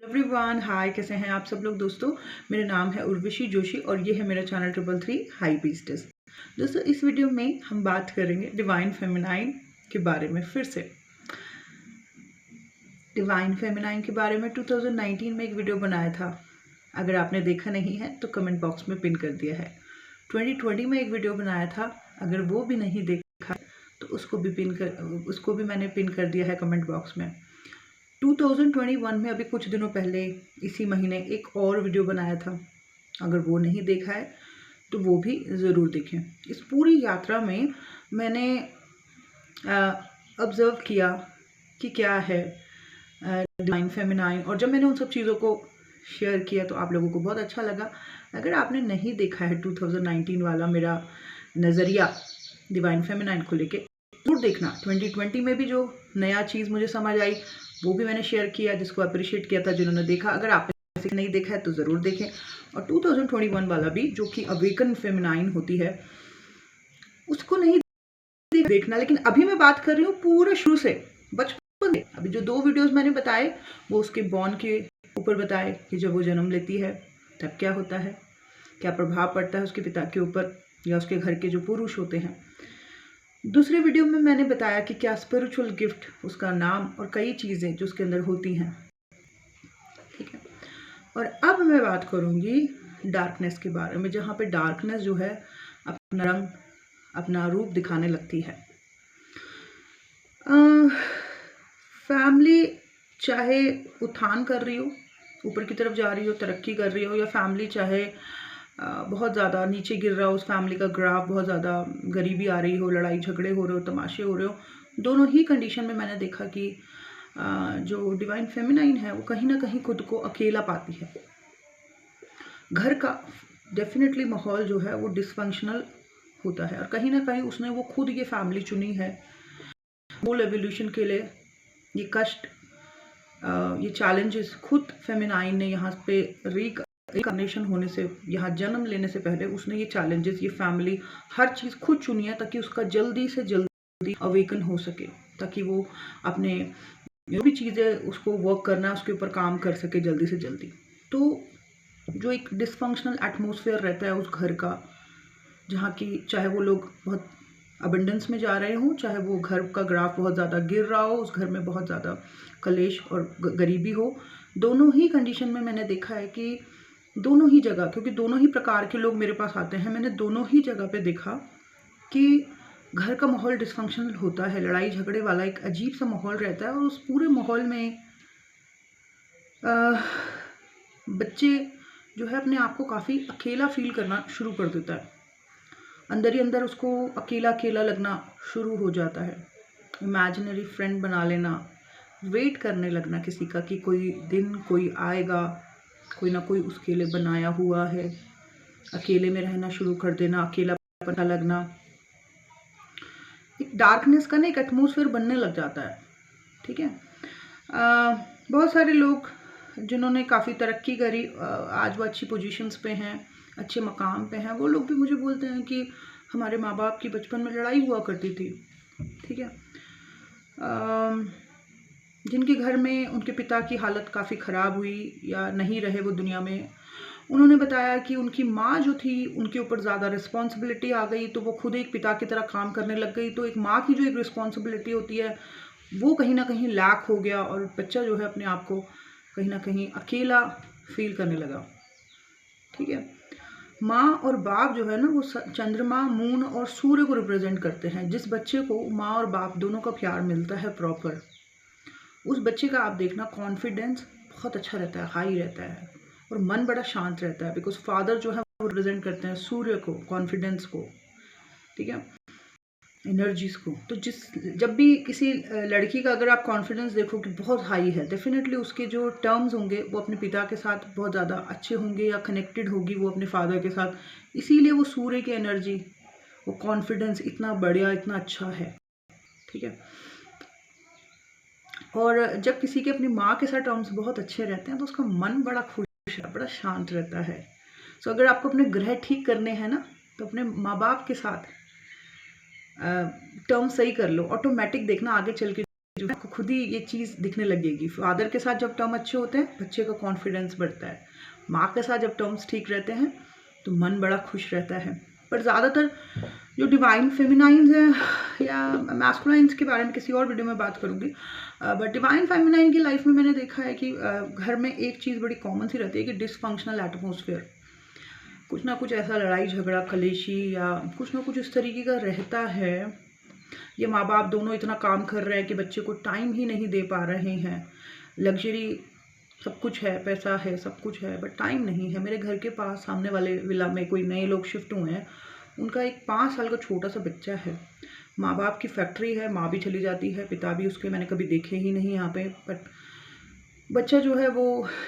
Everyone hi, कैसे हैं आप सब लोग दोस्तों। मेरा नाम है उर्वशी जोशी और ये है मेरा चैनल 333 हाई बीस्टस। दोस्तों, इस वीडियो में हम बात करेंगे डिवाइन फेमिनाइन के बारे में। फिर से डिवाइन फेमिनाइन के बारे में 2019 में एक वीडियो बनाया था। अगर आपने देखा नहीं है तो कमेंट बॉक्स में पिन कर दिया है। 2020 में एक वीडियो बनाया था, अगर वो भी नहीं देखा तो उसको भी मैंने पिन कर दिया है कमेंट बॉक्स में। 2021 में अभी कुछ दिनों पहले इसी महीने एक और वीडियो बनाया था, अगर वो नहीं देखा है तो वो भी ज़रूर देखें। इस पूरी यात्रा में मैंने ऑब्ज़र्व किया कि क्या है डिवाइन फेमिनाइन, और जब मैंने उन सब चीज़ों को शेयर किया तो आप लोगों को बहुत अच्छा लगा। अगर आपने नहीं देखा है 2019 वाला मेरा नज़रिया डिवाइन फेमिनाइन को लेके, जरूर देखना। 2020 में भी जो नया चीज़ मुझे समझ आई वो भी मैंने शेयर किया, जिसको अप्रिशिएट किया था जिन्होंने देखा। अगर आपने नहीं देखा है तो ज़रूर देखें। और 2021 वाला भी, जो कि अवेकन फेमिनाइन होती है, उसको नहीं देखना। लेकिन अभी मैं बात कर रही हूँ पूरा शुरू से, बचपन से। अभी जो 2 वीडियोस मैंने बताए वो उसके बॉर्न के ऊपर बताए कि जब वो जन्म लेती है तब क्या होता है, क्या प्रभाव पड़ता है उसके पिता के ऊपर या उसके घर के जो पुरुष होते हैं। दूसरे वीडियो में मैंने बताया कि क्या स्पिरिचुअल गिफ्ट, उसका नाम और कई चीज़ें जो उसके अंदर होती हैं। ठीक है, और अब मैं बात करूँगी डार्कनेस के बारे में, जहाँ पे डार्कनेस जो है अपना रंग, अपना रूप दिखाने लगती है। फैमिली चाहे उत्थान कर रही हो, ऊपर की तरफ जा रही हो, तरक्की कर रही हो, या फैमिली चाहे बहुत ज़्यादा नीचे गिर रहा हो, उस फैमिली का ग्राफ बहुत ज़्यादा गरीबी आ रही हो, लड़ाई झगड़े हो रहे हो, तमाशे हो रहे हो, दोनों ही कंडीशन में मैंने देखा कि जो डिवाइन फेमिनाइन है वो कहीं ना कहीं खुद को अकेला पाती है। घर का डेफिनेटली माहौल जो है वो डिसफंक्शनल होता है, और कहीं ना कहीं उसने वो खुद ये फैमिली चुनी है मूल एवोल्यूशन के लिए। ये कष्ट, ये चैलेंजेस खुद फेमिनाइन ने यहाँ पे रिकॉर्डिनेशन होने से, यहाँ जन्म लेने से पहले उसने ये चैलेंजेस, ये फैमिली, हर चीज़ खुद चुनी है ताकि उसका जल्दी से जल्दी अवेकन हो सके, ताकि वो अपने जो भी चीज़ें उसको वर्क करना है उसके ऊपर काम कर सके जल्दी से जल्दी। तो जो एक डिसफंक्शनल एटमॉस्फेयर रहता है उस घर का, जहाँ की चाहे वो लोग बहुत अबंडेंस में जा रहे हों, चाहे वो घर का ग्राफ बहुत ज़्यादा गिर रहा हो, उस घर में बहुत ज़्यादा कलेश और गरीबी हो, दोनों ही कंडीशन में मैंने देखा है कि दोनों ही जगह, क्योंकि दोनों ही प्रकार के लोग मेरे पास आते हैं, मैंने दोनों ही जगह पे देखा कि घर का माहौल डिसफंक्शनल होता है, लड़ाई झगड़े वाला एक अजीब सा माहौल रहता है। और उस पूरे माहौल में बच्चे जो है अपने आप को काफ़ी अकेला फील करना शुरू कर देता है, अंदर ही अंदर उसको अकेला अकेला लगना शुरू हो जाता है। इमेजिनरी फ्रेंड बना लेना, वेट करने लगना किसी का कि कोई दिन कोई आएगा, कोई ना कोई उसके लिए बनाया हुआ है, अकेले में रहना शुरू कर देना, अकेला पता लगना, एक डार्कनेस का ना एक एटमॉस्फेयर बनने लग जाता है। ठीक है, बहुत सारे लोग जिन्होंने काफ़ी तरक्की करी, आज वो अच्छी पोजीशंस पे हैं, अच्छे मकाम पे हैं, वो लोग भी मुझे बोलते हैं कि हमारे माँ बाप की बचपन में लड़ाई हुआ करती थी। ठीक है, जिनके घर में उनके पिता की हालत काफ़ी ख़राब हुई या नहीं रहे वो दुनिया में, उन्होंने बताया कि उनकी माँ जो थी उनके ऊपर ज़्यादा रिस्पॉन्सिबिलिटी आ गई, तो वो खुद एक पिता की तरह काम करने लग गई। तो एक माँ की जो एक रिस्पॉन्सिबिलिटी होती है वो कहीं ना कहीं लैक हो गया, और बच्चा जो है अपने आप को कहीं ना कहीं अकेला फील करने लगा। ठीक है, माँ और बाप जो है ना वो चंद्रमा, मून और सूर्य को रिप्रेजेंट करते हैं। जिस बच्चे को माँ और बाप दोनों का प्यार मिलता है प्रॉपर, उस बच्चे का आप देखना कॉन्फिडेंस बहुत अच्छा रहता है, हाई रहता है, और मन बड़ा शांत रहता है, बिकॉज फादर जो है वो रिप्रेजेंट करते हैं सूर्य को, कॉन्फिडेंस को, ठीक है, एनर्जीज को। तो जब भी किसी लड़की का अगर आप कॉन्फिडेंस देखो कि बहुत हाई है, डेफिनेटली उसके जो टर्म्स होंगे वो अपने पिता के साथ बहुत ज़्यादा अच्छे होंगे, या कनेक्टेड होगी वो अपने फादर के साथ। इसीलिए वो सूर्य की एनर्जी, वो कॉन्फिडेंस इतना बढ़िया, इतना अच्छा है। ठीक है, और जब किसी के अपनी माँ के साथ टर्म्स बहुत अच्छे रहते हैं तो उसका मन बड़ा खुश है, बड़ा शांत रहता है। सो अगर आपको अपने ग्रह ठीक करने हैं ना, तो अपने माँ बाप के साथ टर्म सही कर लो, ऑटोमेटिक देखना आगे चल के जो है आपको खुद ही ये चीज़ दिखने लगेगी। फादर के साथ जब टर्म अच्छे होते हैं, बच्चे का कॉन्फिडेंस बढ़ता है। माँ के साथ जब टर्म्स ठीक रहते हैं, तो मन बड़ा खुश रहता है। पर ज़्यादातर जो डिवाइन फेमिनाइन्स हैं या मैस्कुलाइन्स के बारे में किसी और वीडियो में बात करूँगी, बट डिवाइन फेमिनाइन की लाइफ में मैंने देखा है कि घर में एक चीज़ बड़ी कॉमन सी रहती है कि डिसफंक्शनल एटमॉस्फेयर, कुछ ना कुछ ऐसा लड़ाई झगड़ा कलेशी या कुछ ना कुछ इस तरीके का रहता है। ये माँ बाप दोनों इतना काम कर रहे हैं कि बच्चे को टाइम ही नहीं दे पा रहे हैं। लग्जरी सब कुछ है, पैसा है, सब कुछ है, बट टाइम नहीं है। मेरे घर के पास सामने वाले विला में कोई नए लोग शिफ्ट हुए हैं, उनका एक 5 साल का छोटा सा बच्चा है। माँ बाप की फैक्ट्री है, माँ भी चली जाती है, पिता भी उसके मैंने कभी देखे ही नहीं यहाँ पे। बट बच्चा जो है वो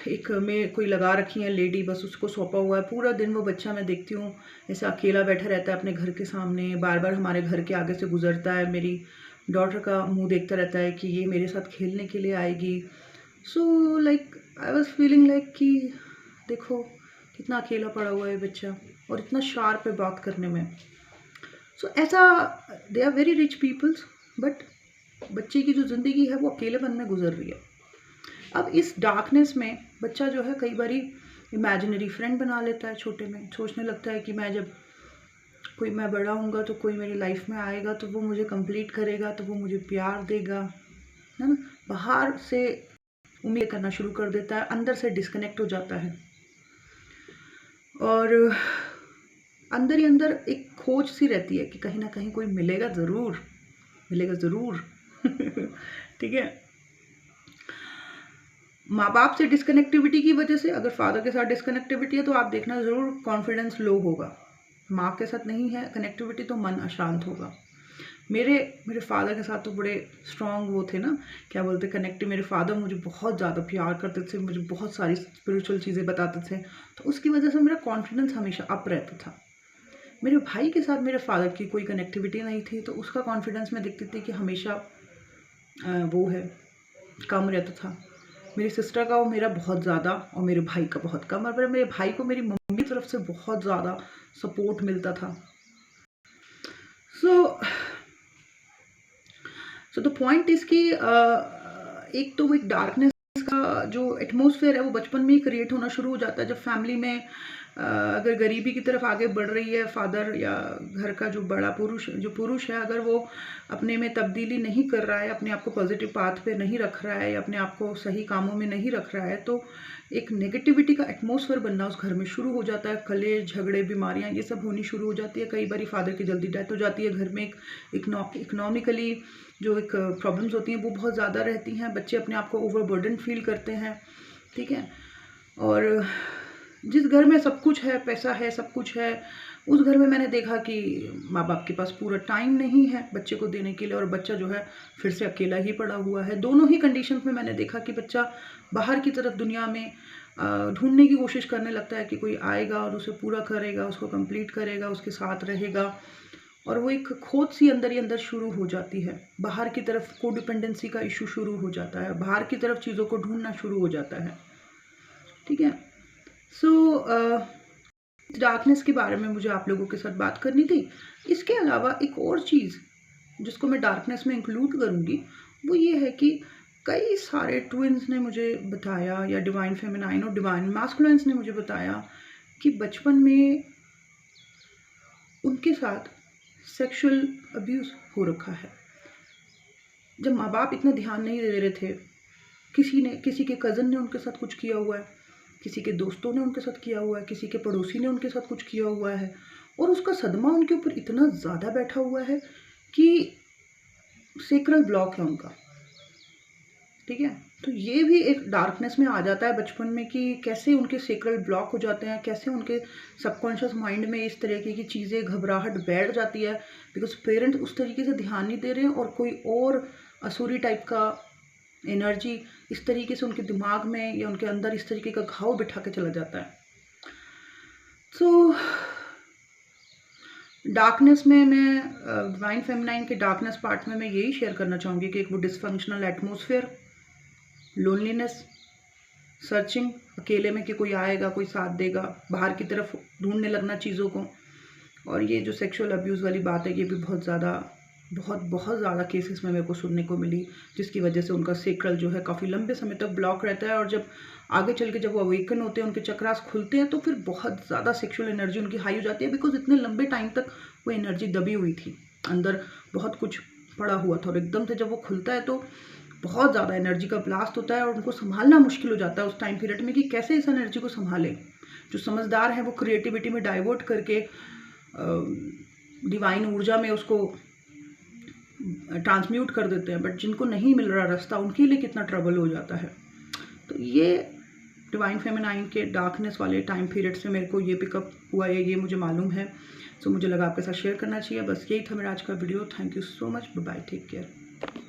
एक में कोई लगा रखी है लेडी, बस उसको सौंपा हुआ है। पूरा दिन वो बच्चा मैं देखती हूँ ऐसे अकेला बैठा रहता है अपने घर के सामने, बार बार हमारे घर के आगे से गुजरता है। मेरी डॉटर का मुंह देखता रहता है कि ये मेरे साथ खेलने के लिए आएगी। So like I was feeling like कि देखो कितना अकेला पड़ा हुआ है बच्चा, और इतना शार्प है बात करने में। सो ऐसा they are very rich peoples, but बच्चे की जो ज़िंदगी है वो अकेलेपन में गुजर रही है। अब इस डार्कनेस में बच्चा जो है कई बारी इमेजिनरी फ्रेंड बना लेता है छोटे में, सोचने लगता है कि मैं बड़ा होऊंगा तो कोई मेरी लाइफ में आएगा तो वो मुझे कंप्लीट करेगा, तो वो मुझे प्यार देगा, है ना। बाहर से उम्मीद करना शुरू कर देता है, अंदर से डिस्कनेक्ट हो जाता है, और अंदर ही अंदर एक खोज सी रहती है कि कहीं ना कहीं कोई मिलेगा ज़रूर, मिलेगा ज़रूर। ठीक है। माँ बाप से डिस्कनेक्टिविटी की वजह से, अगर फादर के साथ डिस्कनेक्टिविटी है तो आप देखना ज़रूर कॉन्फिडेंस लो होगा। माँ के साथ नहीं है कनेक्टिविटी तो मन अशांत होगा। मेरे फादर के साथ तो बड़े स्ट्रॉन्ग वो थे ना, क्या बोलते, कनेक्टिव। मेरे फादर मुझे बहुत ज़्यादा प्यार करते थे, मुझे बहुत सारी स्पिरिचुअल चीज़ें बताते थे, तो उसकी वजह से मेरा कॉन्फिडेंस हमेशा अप रहता था। मेरे भाई के साथ मेरे फादर की कोई कनेक्टिविटी नहीं थी, तो उसका कॉन्फिडेंस मैं देखती थी कि हमेशा वो है कम रहता था। मेरी सिस्टर का और मेरा बहुत ज़्यादा, और मेरे भाई का बहुत कम। और मेरे भाई को मेरी मम्मी की तरफ से बहुत ज़्यादा सपोर्ट मिलता था। सो द पॉइंट इज़ कि एक तो वो एक डार्कनेस का जो एटमॉस्फेयर है वो बचपन में ही क्रिएट होना शुरू हो जाता है। जब फैमिली में अगर गरीबी की तरफ आगे बढ़ रही है फादर या घर का जो बड़ा पुरुष है, अगर वो अपने में तब्दीली नहीं कर रहा है, अपने आप को पॉजिटिव पाथ पे नहीं रख रहा है, या अपने आप को सही कामों में नहीं रख रहा है, तो एक नेगेटिविटी का एटमॉस्फेयर बनना उस घर में शुरू हो जाता है। कलेश झगड़े बीमारियां ये सब होनी शुरू हो जाती है। कई बार फादर की जल्दी डेथ हो जाती है। घर में एक इकोनॉमिकली जो एक प्रॉब्लम्स होती हैं वो बहुत ज़्यादा रहती हैं। बच्चे अपने आप को ओवरबर्डन फील करते हैं। ठीक है। और जिस घर में सब कुछ है, पैसा है, सब कुछ है, उस घर में मैंने देखा कि माँ बाप के पास पूरा टाइम नहीं है बच्चे को देने के लिए, और बच्चा जो है फिर से अकेला ही पड़ा हुआ है। दोनों ही कंडीशंस में मैंने देखा कि बच्चा बाहर की तरफ दुनिया में ढूंढने की कोशिश करने लगता है कि कोई आएगा और उसे पूरा करेगा, उसको कंप्लीट करेगा, उसके साथ रहेगा, और वो एक खोज सी अंदर ही अंदर शुरू हो जाती है। बाहर की तरफ कोडिपेंडेंसी का इशू शुरू हो जाता है, बाहर की तरफ चीज़ों को ढूंढना शुरू हो जाता है। ठीक है। सो डार्कनेस के बारे में मुझे आप लोगों के साथ बात करनी थी। इसके अलावा एक और चीज़ जिसको मैं डार्कनेस में इंक्लूड करूँगी वो ये है कि कई सारे ट्विन्स ने मुझे बताया, या डिवाइन फेमिनाइन और डिवाइन मैस्कुलाइन्स ने मुझे बताया कि बचपन में उनके साथ सेक्सुअल अब्यूज़ हो रखा है। जब माँ बाप इतना ध्यान नहीं दे रहे थे, किसी के कज़न ने उनके साथ कुछ किया हुआ है, किसी के दोस्तों ने उनके साथ किया हुआ है, किसी के पड़ोसी ने उनके साथ कुछ किया हुआ है, और उसका सदमा उनके ऊपर इतना ज़्यादा बैठा हुआ है कि सेक्रल ब्लॉक है उनका। ठीक है। तो ये भी एक डार्कनेस में आ जाता है बचपन में कि कैसे उनके सेक्रल ब्लॉक हो जाते हैं, कैसे उनके सबकॉन्शियस माइंड में इस तरीके की चीज़ें, घबराहट बैठ जाती है, बिकॉज पेरेंट्स उस तरीके से ध्यान नहीं दे रहे हैं, और कोई और असुरी टाइप का एनर्जी इस तरीके से उनके दिमाग में या उनके अंदर इस तरीके का घाव बिठा के चला जाता है। सो डार्कनेस में मैं डिवाइन फेमिनाइन के डार्कनेस पार्ट में मैं यही शेयर करना चाहूँगी कि एक वो डिसफंक्शनल एटमॉस्फेयर, लोनलीनेस, सर्चिंग, अकेले में कि कोई आएगा, कोई साथ देगा, बाहर की तरफ ढूंढने लगना चीज़ों को, और ये जो सेक्सुअल अब्यूज़ वाली बात है ये भी बहुत ज़्यादा बहुत बहुत ज़्यादा केसेस में मेरे को सुनने को मिली, जिसकी वजह से उनका सेक्रल जो है काफ़ी लंबे समय तक ब्लॉक रहता है, और जब आगे चल के जब वो अवेकन होते हैं, उनके चक्रास खुलते हैं, तो फिर बहुत ज़्यादा सेक्सुअल एनर्जी उनकी हाई हो जाती है, बिकॉज इतने लंबे टाइम तक वो एनर्जी दबी हुई थी, अंदर बहुत कुछ पड़ा हुआ था, और एकदम से जब वो खुलता है तो बहुत ज़्यादा एनर्जी का ब्लास्ट होता है, और उनको संभालना मुश्किल हो जाता है उस टाइम पीरियड में कि कैसे इस एनर्जी को संभालें। जो समझदार हैं वो क्रिएटिविटी में डाइवर्ट करके डिवाइन ऊर्जा में उसको ट्रांसम्यूट कर देते हैं, बट जिनको नहीं मिल रहा रास्ता, उनके लिए कितना ट्रबल हो जाता है। तो ये डिवाइन फेमिनाइन के डार्कनेस वाले टाइम पीरियड से मेरे को ये पिकअप हुआ है, ये मुझे मालूम है, सो मुझे लगा आपके साथ शेयर करना चाहिए। बस यही था मेरा आज का video. Thank you so much, bye bye, take care.